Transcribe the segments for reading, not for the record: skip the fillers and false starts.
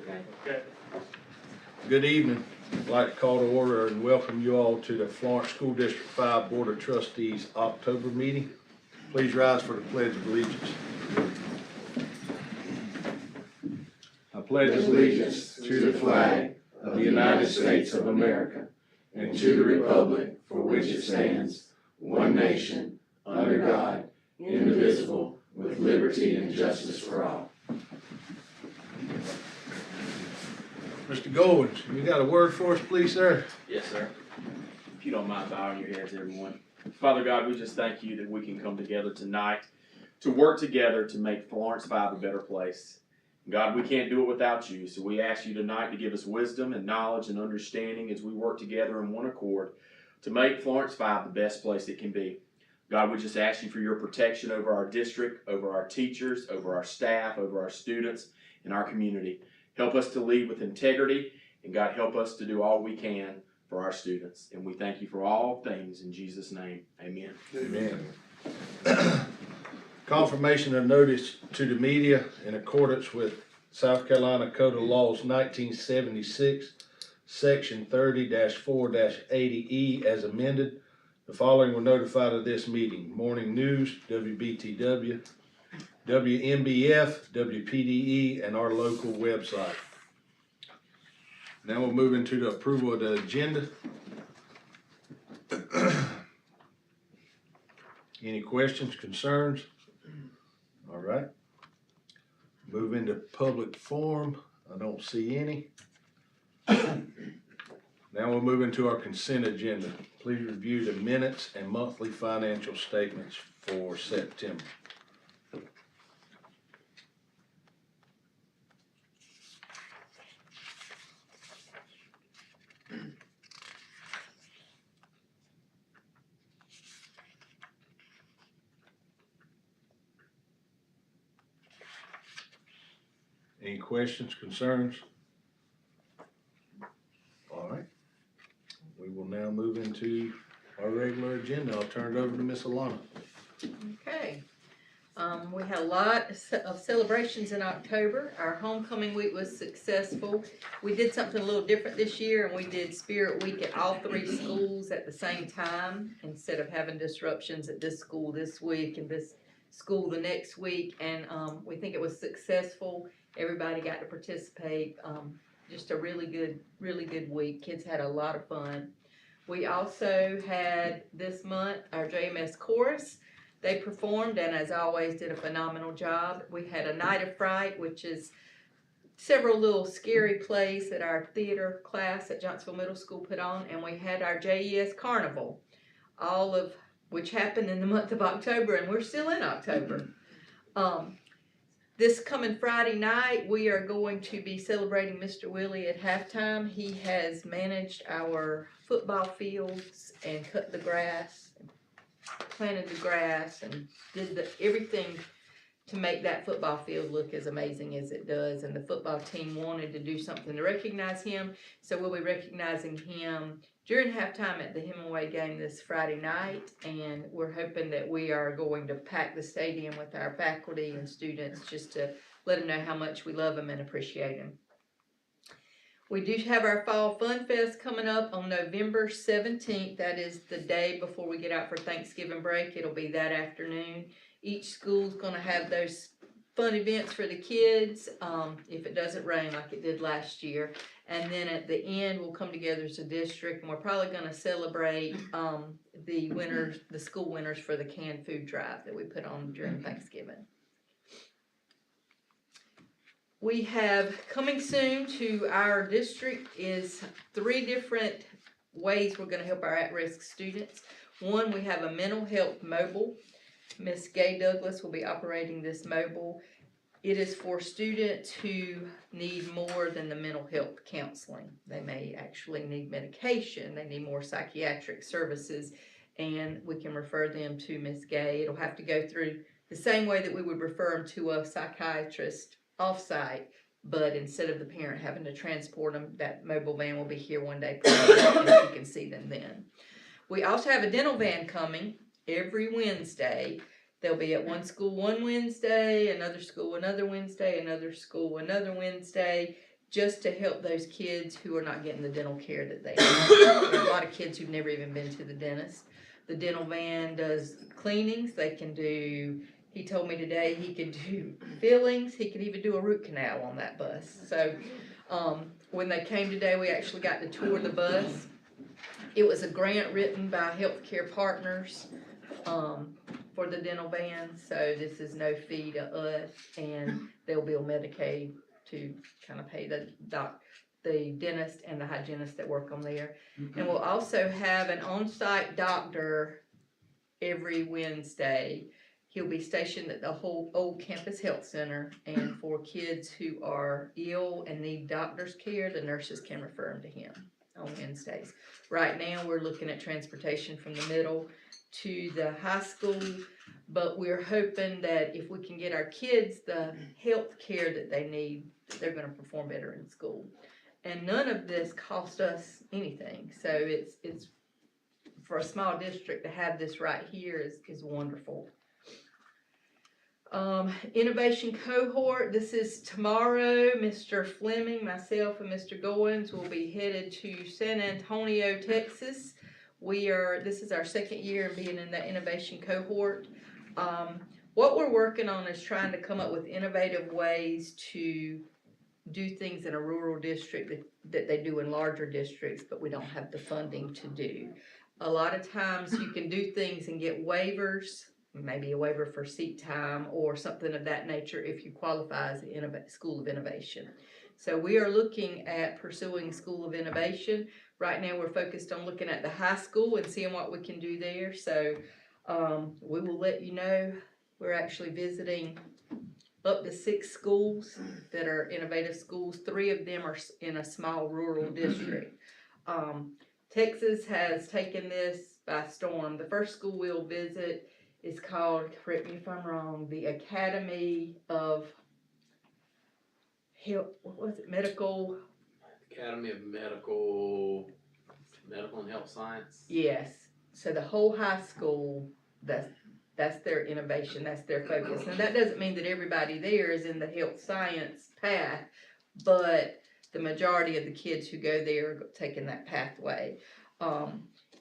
Okay. Good evening. I'd like to call to order and welcome you all to the Florence School District 5 Board of Trustees October meeting. Please rise for the Pledge of Allegiance. I pledge allegiance to the flag of the United States of America and to the republic for which it stands, one nation, under God, indivisible, with liberty and justice for all. Mr. Goins, you got a word for us, please, sir? Yes, sir. If you don't mind bowing your heads, everyone. Father God, we just thank you that we can come together tonight to work together to make Florence 5 a better place. God, we can't do it without you, so we ask you tonight to give us wisdom and knowledge and understanding as we work together in one accord to make Florence 5 the best place it can be. God, we just ask you for your protection over our district, over our teachers, over our staff, over our students, and our community. Help us to lead with integrity, and God, help us to do all we can for our students. And we thank you for all things in Jesus' name. Amen. Amen. Confirmation of notice to the media in accordance with South Carolina Code of Laws 1976, Section 30-4-80E as amended. The following were notified of this meeting: Morning News, WBTW, WMBF, WPDE, and our local website. Now we'll move into the approval of the agenda. Any questions, concerns? All right. Move into public forum. I don't see any. Now we'll move into our consent agenda. Please review the minutes and monthly financial statements for September. Any questions, concerns? All right. We will now move into our regular agenda. I'll turn it over to Miss Alana. Okay. We had a lot of celebrations in October. Our homecoming week was successful. We did something a little different this year, and we did Spirit Week at all 3 schools at the same time instead of having disruptions at this school this week and this school the next week. And we think it was successful. Everybody got to participate. Just a really good week. Kids had a lot of fun. We also had this month our JMS chorus. They performed and, as always, did a phenomenal job. We had a night of fright, which is several little scary plays that our theater class at Johnsonville Middle School put on, and we had our JES Carnival, all of which happened in the month of October, and we're still in October. This coming Friday night, we are going to be celebrating Mr. Willie at halftime. He has managed our football fields and cut the grass, planted the grass, and did everything to make that football field look as amazing as it does. And the football team wanted to do something to recognize him, so we'll be recognizing him during halftime at the Hemingway game this Friday night, and we're hoping that we are going to pack the stadium with our faculty and students just to let them know how much we love them and appreciate them. We do have our Fall Fun Fest coming up on November 17th. That is the day before we get out for Thanksgiving break. It'll be that afternoon. Each school's going to have those fun events for the kids, if it doesn't rain like it did last year. And then at the end, we'll come together as a district, and we're probably going to celebrate the winners, the school winners for the canned food drive that we put on during Thanksgiving. We have coming soon to our district is 3 different ways we're going to help our at-risk students. One, we have a mental health mobile. Miss Gay Douglas will be operating this mobile. It is for students who need more than the mental health counseling. They may actually need medication. They need more psychiatric services, and we can refer them to Miss Gay. It'll have to go through the same way that we would refer them to a psychiatrist off-site, but instead of the parent having to transport them, that mobile van will be here one day per week, and you can see them then. We also have a dental van coming every Wednesday. They'll be at one school one Wednesday, another school another Wednesday, another school another Wednesday, just to help those kids who are not getting the dental care that they need. There are a lot of kids who've never even been to the dentist. The dental van does cleanings. They can do, he told me today he could do fillings. He could even do a root canal on that bus. So when they came today, we actually got to tour the bus. It was a grant written by Healthcare Partners for the dental van. So this is no fee to us, and they'll bill Medicaid to kind of pay the dentist and the hygienist that work on there. And we'll also have an on-site doctor every Wednesday. He'll be stationed at the whole old campus health center, and for kids who are ill and need doctor's care, the nurses can refer them to him on Wednesdays. Right now, we're looking at transportation from the middle to the high school, but we're hoping that if we can get our kids the health care that they need, they're gonna perform better in school. And none of this cost us anything, so it's for a small district to have this right here is wonderful. Innovation cohort, this is tomorrow. Mr. Fleming, myself, and Mr. Goins will be headed to San Antonio, Texas. This is our second year of being in the innovation cohort. What we're working on is trying to come up with innovative ways to do things in a rural district that they do in larger districts, but we don't have the funding to do. A lot of times you can do things and get waivers, maybe a waiver for seat time or something of that nature if you qualify as a School of Innovation. So we are looking at pursuing School of Innovation. Right now we're focused on looking at the high school and seeing what we can do there. So we will let you know. We're actually visiting up to 6 schools that are innovative schools. 3 of them are in a small rural district. Texas has taken this by storm. The first school we'll visit is called, correct me if I'm wrong, the Academy of Health, what was it, Medical? Academy of Medical and Health Science. Yes, so the whole high school, that's their innovation, that's their focus. And that doesn't mean that everybody there is in the health science path, but the majority of the kids who go there are taking that pathway.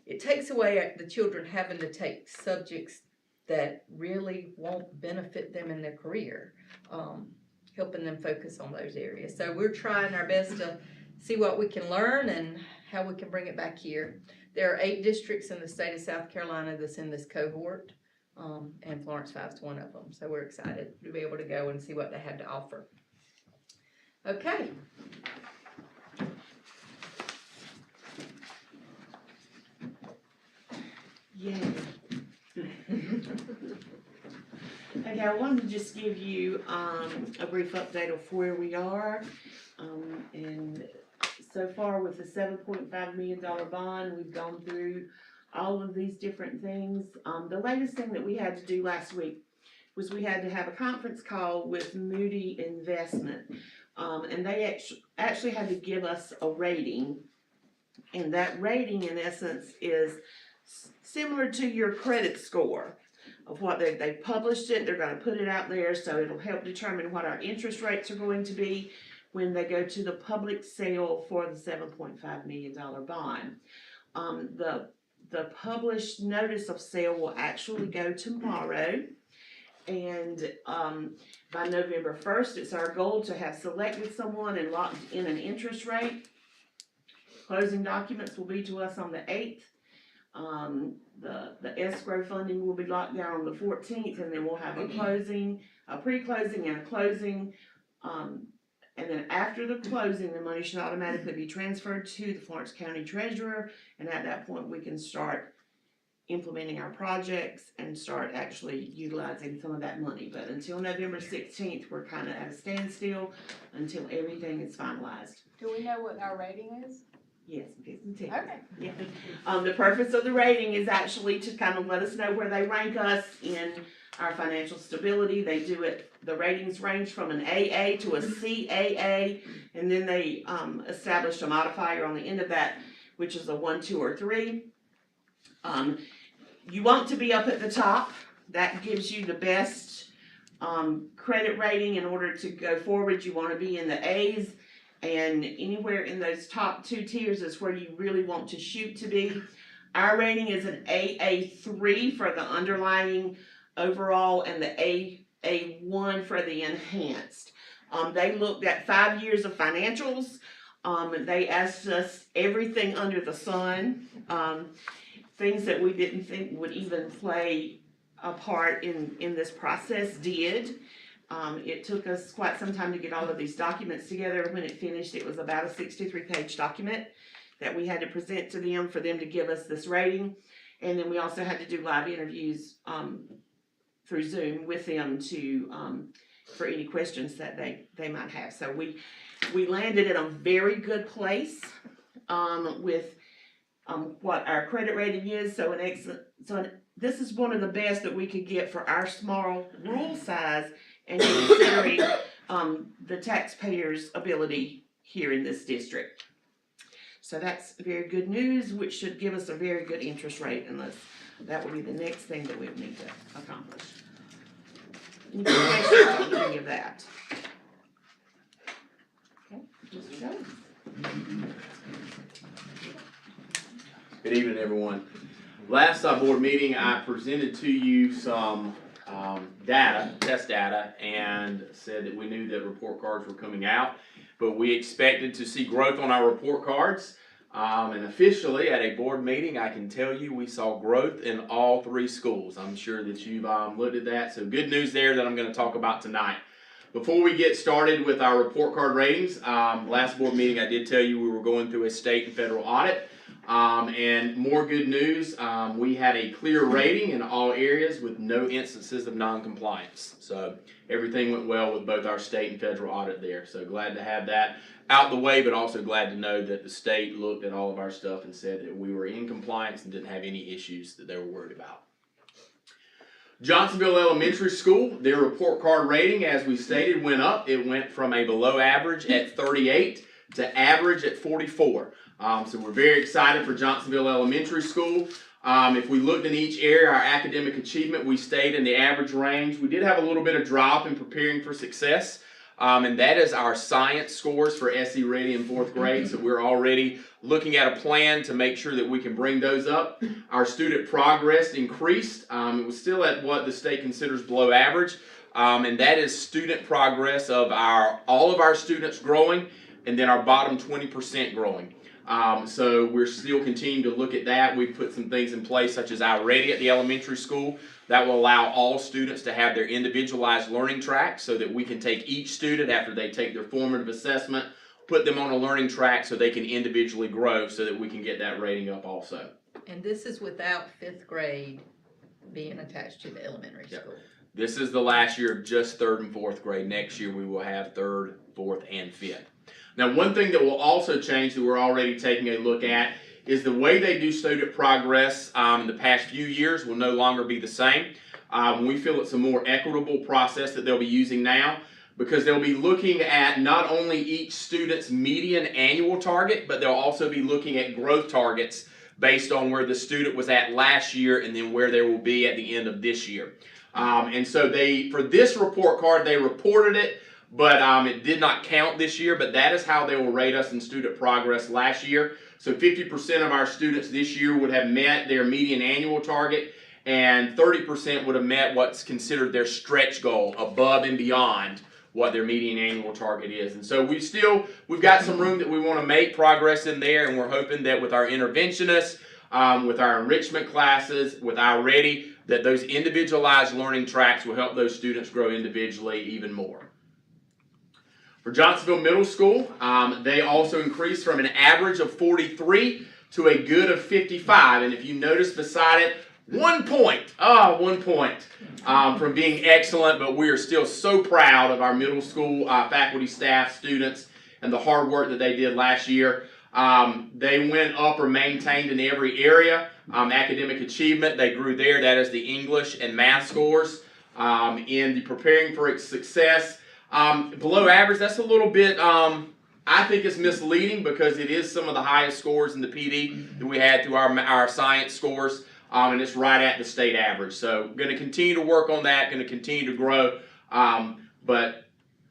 It takes away the children having to take subjects that really won't benefit them in their career, helping them focus on those areas. So we're trying our best to see what we can learn and how we can bring it back here. There are 8 districts in the state of South Carolina that's in this cohort, and Florence 5 is one of them. So we're excited to be able to go and see what they have to offer. Okay. Yay. Okay, I wanted to just give you a brief update of where we are. And so far with the $7.5 million bond, we've gone through all of these different things. The latest thing that we had to do last week was we had to have a conference call with Moody Investment. And they actually had to give us a rating. And that rating, in essence, is similar to your credit score of what they published it. They're going to put it out there, so it'll help determine what our interest rates are going to be when they go to the public sale for the $7.5 million bond. The published notice of sale will actually go tomorrow, and by November 1st, it's our goal to have selected someone and locked in an interest rate. Closing documents will be to us on the 8th. The escrow funding will be locked down on the 14th, and then we'll have a closing, a pre-closing and a closing. And then after the closing, the money should automatically be transferred to the Florence County Treasurer, and at that point we can start implementing our projects and start actually utilizing some of that money. But until November 16th, we're kind of at a standstill until everything is finalized. Do we know what our rating is? Yes, Okay. yeah. The purpose of the rating is actually to kind of let us know where they rank us in our financial stability. They do it, the ratings range from an AA to a CAA, and then they establish a modifier on the end of that, which is a 1, 2, or 3. You want to be up at the top. That gives you the best credit rating in order to go forward. You want to be in the A's And anywhere in those top 2 tiers is where you really want to shoot to be. Our rating is an AA3 for the underlying overall and the AA1 for the enhanced. They looked at 5 years of financials. They asked us everything under the sun, things that we didn't think would even play a part in this process did. It took us quite some time to get all of these documents together. When it finished, it was about a 63-page document that we had to present to them for them to give us this rating. And then we also had to do live interviews through Zoom with them to for any questions that they might have. So we landed in a very good place with what our credit rating is. So this is one of the best that we could get for our small rural size, and considering the taxpayers' ability here in this district. So that's very good news, which should give us a very good interest rate, unless that will be the next thing that we would need to accomplish. Any questions on any of that? Okay, Mr. Jones. Good evening, everyone. Last board meeting, I presented to you some test data, and said that we knew that report cards were coming out, but we expected to see growth on our report cards. And officially, at a board meeting, I can tell you we saw growth in all 3 schools. I'm sure that you've looked at that, so good news there that I'm going to talk about tonight. Before we get started with our report card ratings, last board meeting I did tell you we were going through a state and federal audit. And more good news, we had a clear rating in all areas with no instances of non-compliance. So everything went well with both our state and federal audit there. So glad to have that out the way, but also glad to know that the state looked at all of our stuff and said that we were in compliance and didn't have any issues that they were worried about. Johnsonville Elementary School, their report card rating, as we stated, went up. It went from a below average at 38 to average at 44. So we're very excited for Johnsonville Elementary School. If we looked in each area, our academic achievement, we stayed in the average range. We did have a little bit of drop in preparing for success, and that is our science scores for SE Ready in 4th grade. So we're already looking at a plan to make sure that we can bring those up. Our student progress increased. It was still at what the state considers below average, and that is student progress of all of our students growing, and then our bottom 20% growing. So we're still continuing to look at that. We've put some things in place such as our Ready at the elementary school that will allow all students to have their individualized learning track, so that we can take each student after they take their formative assessment, put them on a learning track so they can individually grow, so that we can get that rating up also. And this is without 5th grade being attached to the elementary school. This is the last year of just 3rd and 4th grade. Next year we will have 3rd, 4th, and 5th. Now, one thing that will also change that we're already taking a look at is the way they do student progress in the past few years will no longer be the same. We feel it's a more equitable process that they'll be using now, because they'll be looking at not only each student's median annual target, but they'll also be looking at growth targets based on where the student was at last year and then where they will be at the end of this year. And so for this report card, they reported it, but it did not count this year, but that is how they will rate us in student progress last year. So 50% of our students this year would have met their median annual target, and 30% would have met what's considered their stretch goal, above and beyond what their median annual target is. And so we've got some room that we want to make progress in there, and we're hoping that with our interventionists, with our enrichment classes, with our Ready, that those individualized learning tracks will help those students grow individually even more. For Johnsonville Middle School, they also increased from an average of 43 to a good of 55. And if you notice beside it, 1 point from being excellent, but we are still so proud of our middle school faculty, staff, students, and the hard work that they did last year. They went up or maintained in every area. Academic achievement, they grew there. That is the English and math scores. In the preparing for success, below average, that's a little bit, I think it's misleading, because it is some of the highest scores in the PD that we had through our science scores, and it's right at the state average. So going to continue to work on that, going to continue to grow, but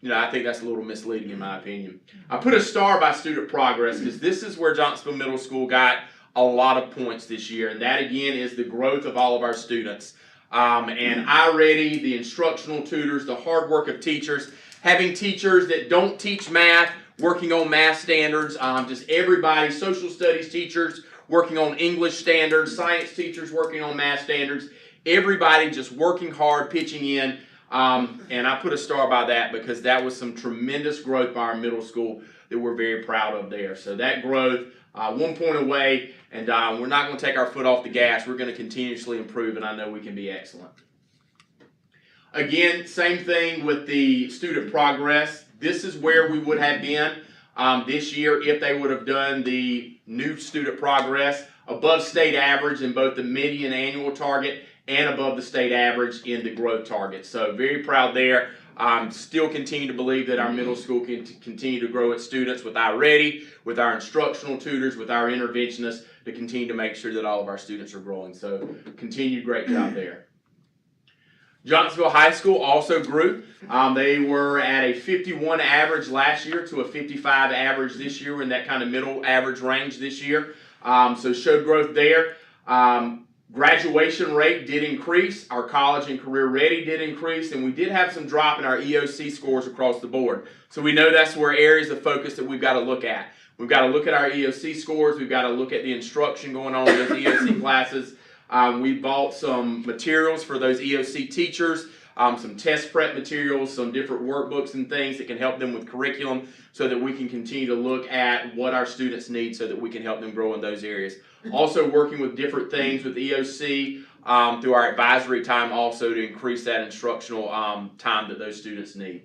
I think that's a little misleading in my opinion. I put a star by student progress because this is where Johnsonville Middle School got a lot of points this year, and that again is the growth of all of our students. And iReady, the instructional tutors, the hard work of teachers, having teachers that don't teach math, working on math standards, just everybody, social studies teachers working on English standards, science teachers working on math standards, everybody just working hard, pitching in. And I put a star by that because that was some tremendous growth by our middle school that we're very proud of there. So that growth, 1 point away, and we're not going to take our foot off the gas. We're going to continuously improve, and I know we can be excellent. Again, same thing with the student progress. This is where we would have been this year if they would have done the new student progress above state average in both the median annual target and above the state average in the growth target. So very proud there. Still continue to believe that our middle school can continue to grow its students with iReady, with our instructional tutors, with our interventionists to continue to make sure that all of our students are growing. So continued great job there. Johnsonville High School also grew. They were at a 51 average last year to a 55 average this year. We're in that kind of middle average range this year. So showed growth there. Graduation rate did increase. Our college and career ready did increase, and we did have some drop in our EOC scores across the board. So we know that's where areas of focus that we've got to look at. We've got to look at our EOC scores. We've got to look at the instruction going on in those EOC classes. We bought some materials for those EOC teachers, some test prep materials, some different workbooks and things that can help them with curriculum so that we can continue to look at what our students need so that we can help them grow in those areas. Also working with different things with EOC through our advisory time also to increase that instructional time that those students need.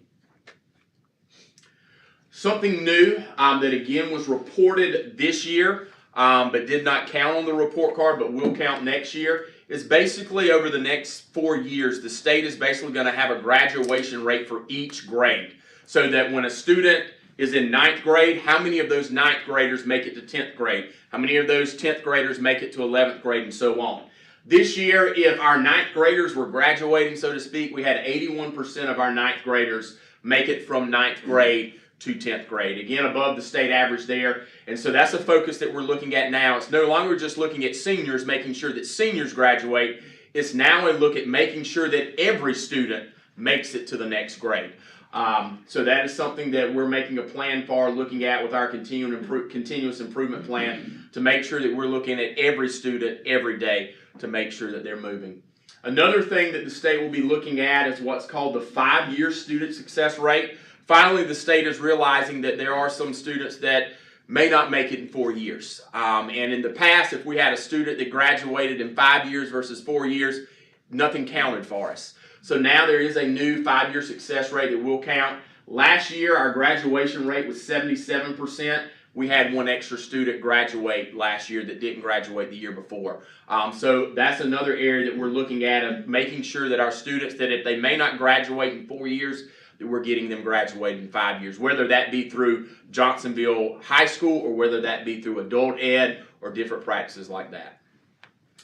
Something new that again was reported this year but did not count on the report card but will count next year is basically over the next 4 years the state is basically going to have a graduation rate for each grade so that when a student is in 9th grade, how many of those 9th graders make it to 10th grade? How many of those 10th graders make it to 11th grade and so on? This year, if our 9th graders were graduating, so to speak, we had 81% of our 9th graders make it from 9th grade to 10th grade. Again, above the state average there. And so that's a focus that we're looking at now. It's no longer just looking at seniors, making sure that seniors graduate. It's now a look at making sure that every student makes it to the next grade. So that is something that we're making a plan for, looking at with our continuous improvement plan to make sure that we're looking at every student every day to make sure that they're moving. Another thing that the state will be looking at is what's called the 5-year student success rate. Finally, the state is realizing that there are some students that may not make it in 4 years. And in the past, if we had a student that graduated in 5 years versus 4 years, nothing counted for us. So now there is a new 5-year success rate that will count. Last year, our graduation rate was 77%. We had one extra student graduate last year that didn't graduate the year before. So that's another area that we're looking at of making sure that our students, that if they may not graduate in 4 years, that we're getting them graduated in 5 years, whether that be through Johnsonville High School or whether that be through adult ed or different practices like that.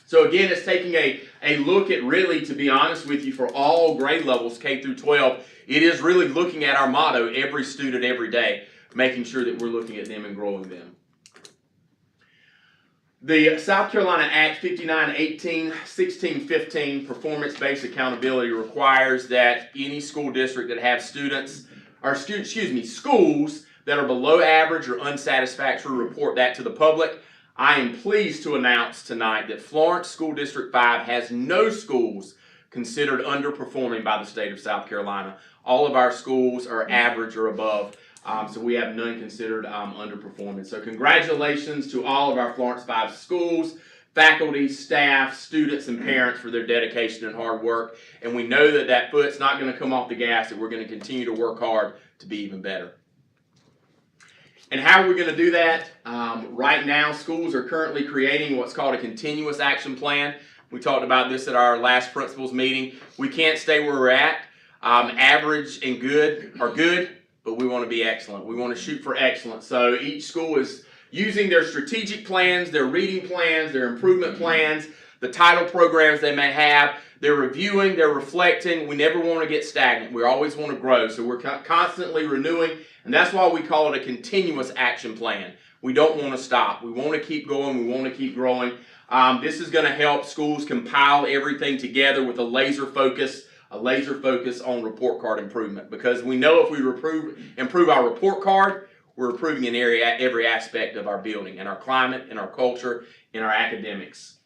So again, it's taking a look at really, to be honest with you, for all grade levels, K through 12, it is really looking at our motto, every student, every day, making sure that we're looking at them and growing them. The South Carolina Act 5918, 1615, performance-based accountability requires that any school district that have schools that are below average or unsatisfactory report that to the public. I am pleased to announce tonight that Florence School District 5 has no schools considered underperforming by the state of South Carolina. All of our schools are average or above, so we have none considered underperforming. So congratulations to all of our Florence 5 schools, faculty, staff, students, and parents for their dedication and hard work. And we know that that foot's not going to come off the gas, that we're going to continue to work hard to be even better. And how are we going to do that? Right now, schools are currently creating what's called a continuous action plan. We talked about this at our last principals meeting. We can't stay where we're at. Average and good are good, but we want to be excellent. We want to shoot for excellence. So each school is using their strategic plans, their reading plans, their improvement plans the title programs they may have. They're reviewing, they're reflecting. We never want to get stagnant. We always want to grow. So we're constantly renewing, and that's why we call it a continuous action plan. We don't want to stop. We want to keep going. We want to keep growing. This is going to help schools compile everything together with a laser focus on report card improvement, because we know if we improve our report card, we're improving in every aspect of our building, and our climate, and our culture, and our academics.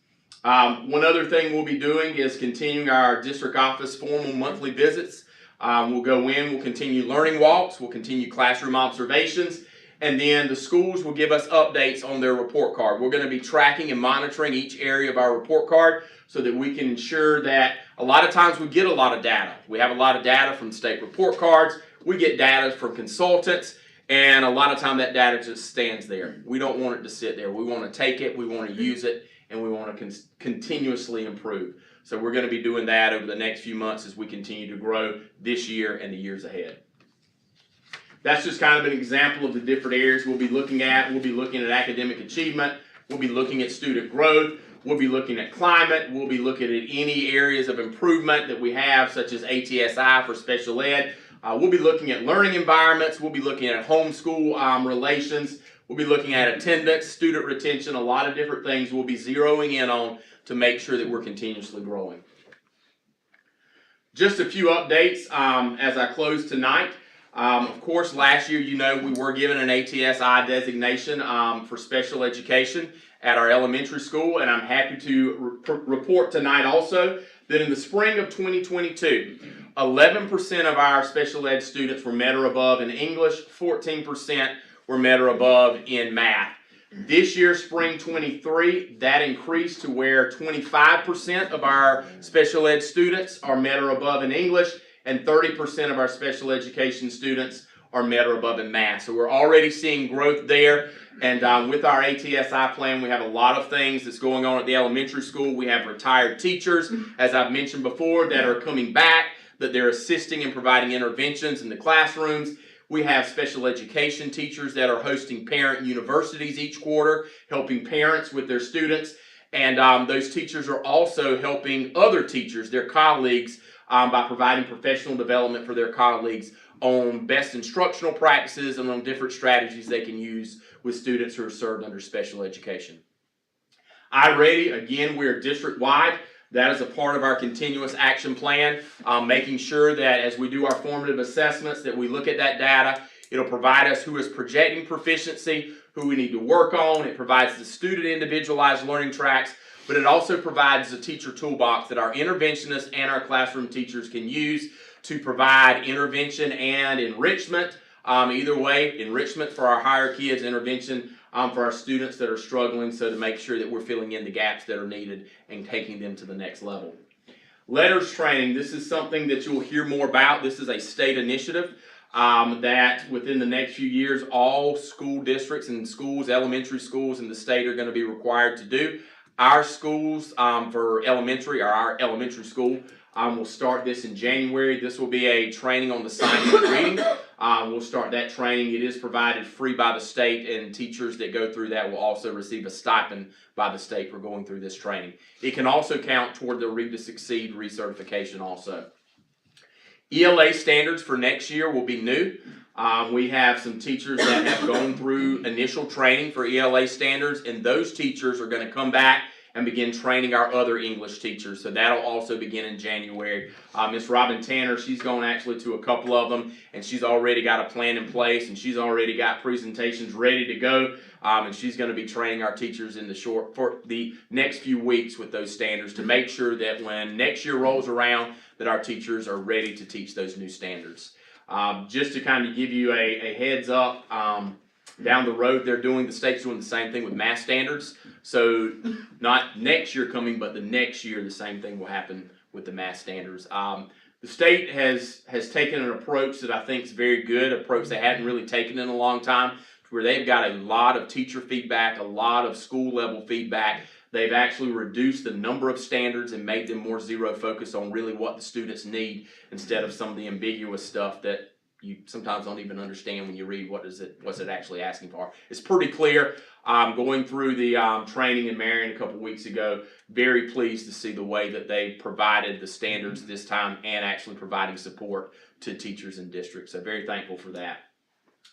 One other thing we'll be doing is continuing our district office formal monthly visits. We'll go in, we'll continue learning walks, we'll continue classroom observations, and then the schools will give us updates on their report card. We're going to be tracking and monitoring each area of our report card so that we can ensure that a lot of times we get a lot of data. We have a lot of data from state report cards. We get data from consultants, and a lot of time that data just stands there. We don't want it to sit there. We want to take it, we want to use it, and we want to continuously improve. So we're going to be doing that over the next few months as we continue to grow this year and the years ahead. That's just kind of an example of the different areas we'll be looking at. We'll be looking at academic achievement. We'll be looking at student growth. We'll be looking at climate. We'll be looking at any areas of improvement that we have, such as ATSI for special ed. We'll be looking at learning environments. We'll be looking at homeschool relations. We'll be looking at attendance, student retention, a lot of different things we'll be zeroing in on to make sure that we're continuously growing. Just a few updates as I close tonight. Of course, last year, we were given an ATSI designation for special education at our elementary school, and I'm happy to report tonight also that in the spring of 2022, 11% of our special ed students were met or above in English, 14% were met or above in math. This year, spring 23, that increased to where 25% of our special ed students are met or above in English, and 30% of our special education students are met or above in math. So we're already seeing growth there. And with our ATSI plan, we have a lot of things that's going on at the elementary school. We have retired teachers, as I've mentioned before, that are coming back, that they're assisting and providing interventions in the classrooms. We have special education teachers that are hosting parent universities each quarter, helping parents with their students. And those teachers are also helping other teachers, their colleagues, by providing professional development for their colleagues on best instructional practices and on different strategies they can use with students who are served under special education. iReady, again, we're district-wide. That is a part of our continuous action plan, making sure that as we do our formative assessments that we look at that data. It'll provide us who is projecting proficiency, who we need to work on. It provides the student individualized learning tracks, but it also provides the teacher toolbox that our interventionists and our classroom teachers can use to provide intervention and enrichment. Either way, enrichment for our higher kids, intervention for our students that are struggling, so to make sure that we're filling in the gaps that are needed and taking them to the next level. Letters training, this is something that you'll hear more about. This is a state initiative that within the next few years, all school districts and schools, elementary schools in the state are going to be required to do. Our schools for elementary, or our elementary school, we'll start this in January. This will be a training on the science of reading. We'll start that training. It is provided free by the state, and teachers that go through that will also receive a stipend by the state for going through this training. It can also count toward the Read to Succeed recertification also. ELA standards for next year will be new. We have some teachers that have gone through initial training for ELA standards, and those teachers are going to come back and begin training our other English teachers. So that'll also begin in January. Miss Robin Tanner, she's gone actually to a couple of them, and she's already got a plan in place, and she's already got presentations ready to go. And she's going to be training our teachers in for the next few weeks with those standards to make sure that when next year rolls around, that our teachers are ready to teach those new standards. Just to kind of give you a heads up, down the road, the state's doing the same thing with math standards. So not next year coming, but the next year, the same thing will happen with the math standards. The state has taken an approach that I think is very good, approach they hadn't really taken in a long time, where they've got a lot of teacher feedback, a lot of school level feedback. They've actually reduced the number of standards and made them more zero focused on really what the students need, instead of some of the ambiguous stuff that you sometimes don't even understand when you read what's it actually asking for. It's pretty clear. Going through the training in Marion a couple weeks ago, very pleased to see the way that they provided the standards this time and actually providing support to teachers and districts. So very thankful for that.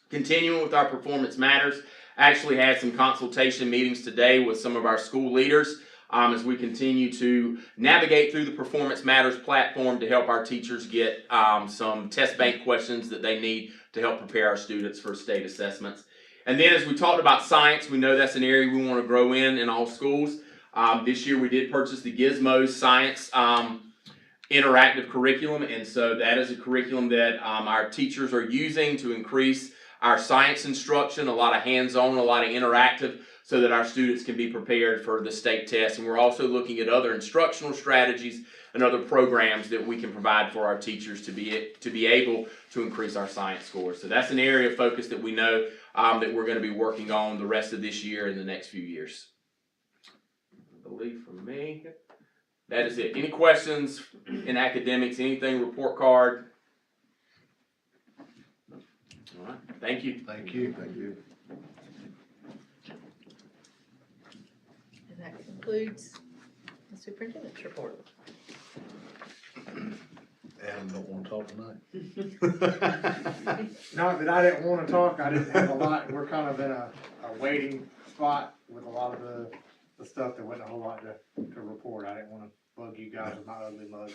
Continuing with our Performance Matters, actually had some consultation meetings today with some of our school leaders as we continue to navigate through the Performance Matters platform to help our teachers get some test bank questions that they need to help prepare our students for state assessments. And then as we talked about science, we know that's an area we want to grow in all schools. This year we did purchase the Gizmos Science interactive curriculum, and so that is a curriculum that our teachers are using to increase our science instruction, a lot of hands-on, a lot of interactive, so that our students can be prepared for the state test. And we're also looking at other instructional strategies and other programs that we can provide for our teachers to be able to increase our science scores. So that's an area of focus that we know that we're going to be working on the rest of this year and the next few years. I believe from me, that is it. Any questions in academics, anything, report card? All right, thank you. Thank you. Thank you. And that concludes the superintendent's report. Adam don't want to talk tonight. Not that I didn't wanna talk, I didn't have a lot, we're kind of in a waiting spot with a lot of the stuff. There wasn't a whole lot to report. I didn't wanna bug you guys with my ugly mug.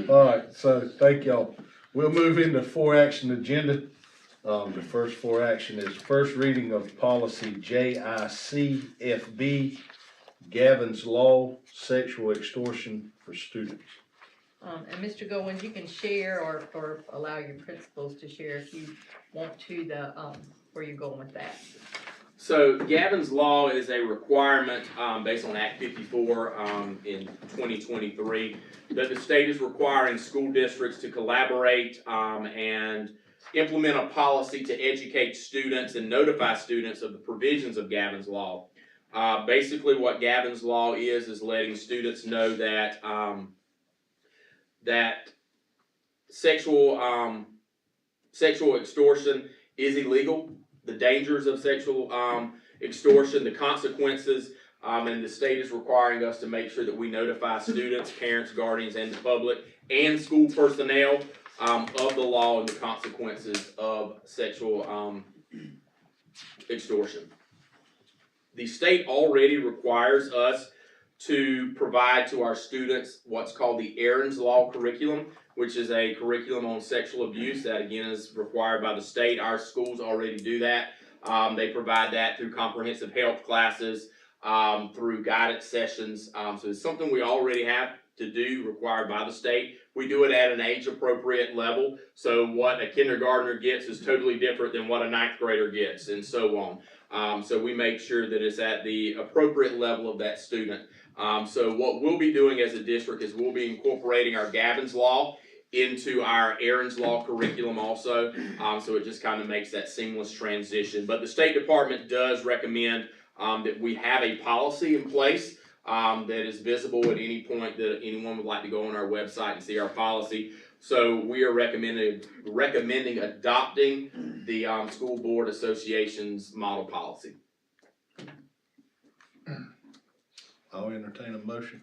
All right, so thank y'all. We'll move into 4-action agenda. The first 4-action is first reading of policy JICFB, Gavin's Law, sexual extortion for students. And Mr. Goins, you can share or allow your principals to share if you want to where you're going with that. So Gavin's Law is a requirement based on Act 54 in 2023 that the state is requiring school districts to collaborate and implement a policy to educate students and notify students of the provisions of Gavin's Law. Basically what Gavin's Law is letting students know that that sexual extortion is illegal, the dangers of sexual extortion, the consequences, and the state is requiring us to make sure that we notify students, parents, guardians, and the public, and school personnel of the law and the consequences of sexual extortion. The state already requires us to provide to our students what's called the Aaron's Law curriculum, which is a curriculum on sexual abuse that again is required by the state. Our schools already do that. They provide that through comprehensive health classes, through guidance sessions. So it's something we already have to do, required by the state. We do it at an age appropriate level. So what a kindergartner gets is totally different than what a 9th grader gets, and so on. So we make sure that it's at the appropriate level of that student. So what we'll be doing as a district is we'll be incorporating our Gavin's Law into our Aaron's Law curriculum also. So it just kind of makes that seamless transition. But the State Department does recommend that we have a policy in place that is visible at any point that anyone would like to go on our website and see our policy. So we are recommending adopting the School Board Association's model policy. I'll entertain a motion.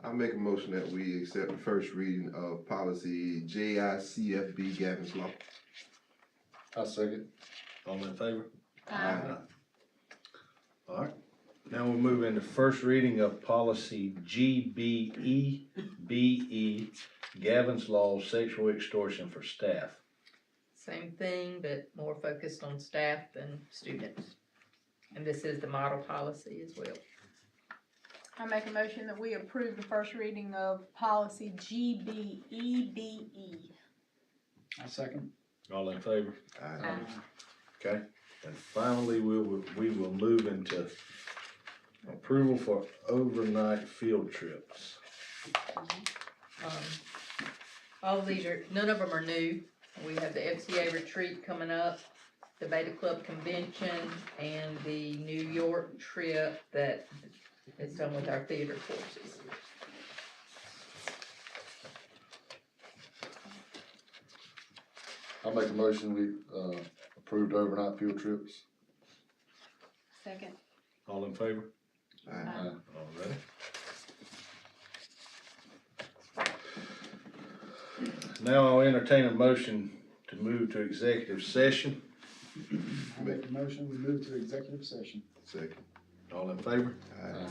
I make a motion that we accept the first reading of policy JICFB, Gavin's Law. I second. All in favor? Aye. All right. Now we'll move into first reading of policy GBEBE, Gavin's Law, sexual extortion for staff. Same thing, but more focused on staff than students. And this is the model policy as well. I make a motion that we approve the first reading of policy GBEBE. I second. All in favor? Aye. Okay. And finally, we will move into approval for overnight field trips. All of these none of them are new. We have the FCA retreat coming up, the Beta Club convention, and the New York trip that is done with our theater courses. I make a motion, we, approved overnight field trips. Second. All in favor? Aye. Alright. Now I'll entertain a motion to move to executive session. I make a motion, we move to executive session. Second. All in favor? Aye.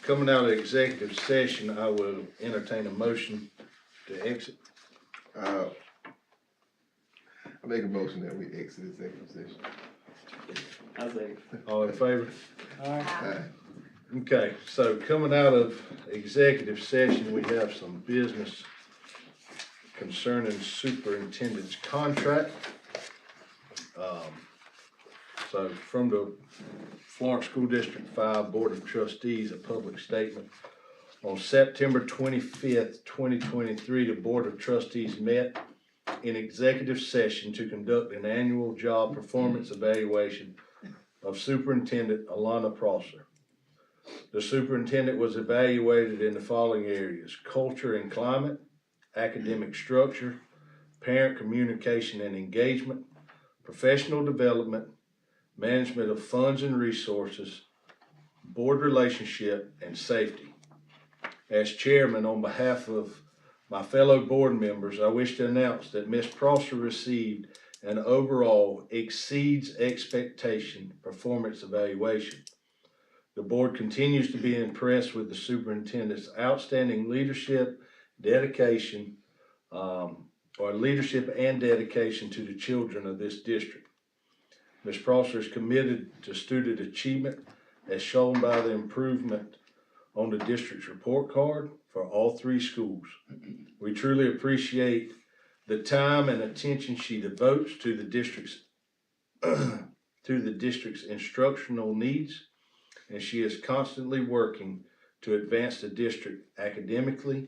coming out of executive session, I will entertain a motion to exit. I make a motion that we exit executive session. I say, All in favor? Aye. Okay, so coming out of executive session, we have some business concerning superintendent's contract. So from the Florence School District 5 Board of Trustees, a public statement. On September 25th, 2023, the Board of Trustees met in executive session to conduct an annual job performance evaluation of Superintendent Alana Prosser. The superintendent was evaluated in the following areas: culture and climate, academic structure, parent communication and engagement, professional development, management of funds and resources, board relationship, and safety. As chairman, on behalf of my fellow board members, I wish to announce that Ms. Prosser received an overall exceeds expectation performance evaluation. The board continues to be impressed with the superintendent's outstanding leadership, dedication, leadership and dedication to the children of this district. Ms. Prosser is committed to student achievement as shown by the improvement on the district's report card for all 3 schools. We truly appreciate the time and attention she devotes to the district's instructional needs, and she is constantly working to advance the district academically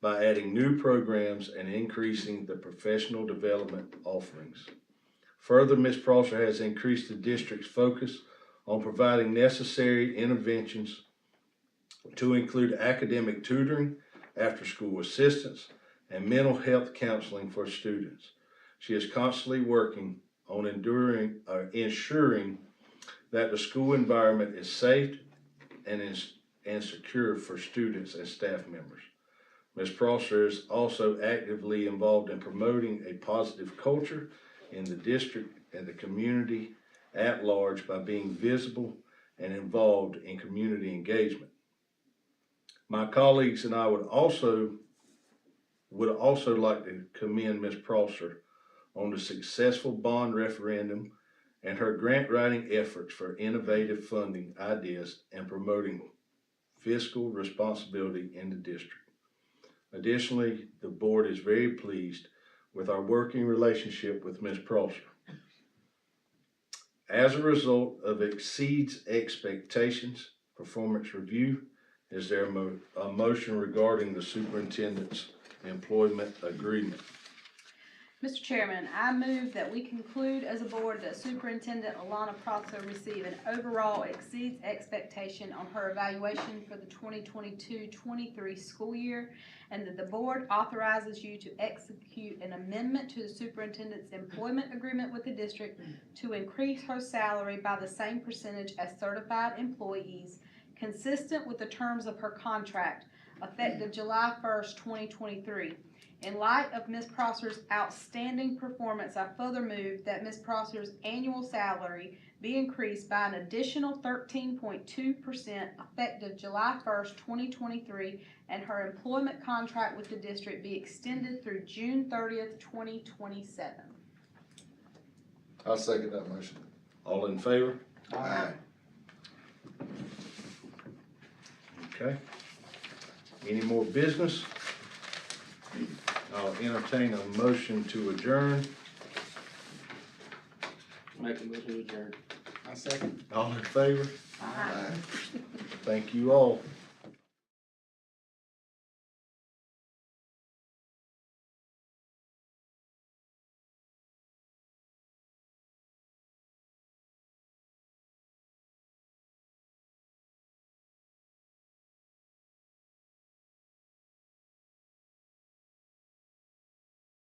by adding new programs and increasing the professional development offerings. Further, Ms. Prosser has increased the district's focus on providing necessary interventions to include academic tutoring, after-school assistance, and mental health counseling for students. She is constantly working on ensuring that the school environment is safe and secure for students and staff members. Ms. Prosser is also actively involved in promoting a positive culture in the district and the community at large by being visible and involved in community engagement. My colleagues and I would also like to commend Ms. Prosser on the successful bond referendum and her grant writing efforts for innovative funding ideas and promoting fiscal responsibility in the district. Additionally, the board is very pleased with our working relationship with Ms. Prosser. As a result of exceeds expectations performance review, is there a motion regarding the superintendent's employment agreement? Mr. Chairman, I move that we conclude as a board that Superintendent Alana Prosser receive an overall exceeds expectation on her evaluation for the 2022-23 school year, and that the board authorizes you to execute an amendment to the superintendent's employment agreement with the district to increase her salary by the same percentage as certified employees, consistent with the terms of her contract, effective July 1st, 2023. In light of Ms. Prosser's outstanding performance, I further move that Ms. Prosser's annual salary be increased by an additional 13.2% effective July 1st, 2023, and her employment contract with the district be extended through June 30th, 2027. I'll second that motion. All in favor? Aye. Okay. Any more business? I'll entertain a motion to adjourn. make a motion to adjourn. I second. All in favor? Aye. Thank you all.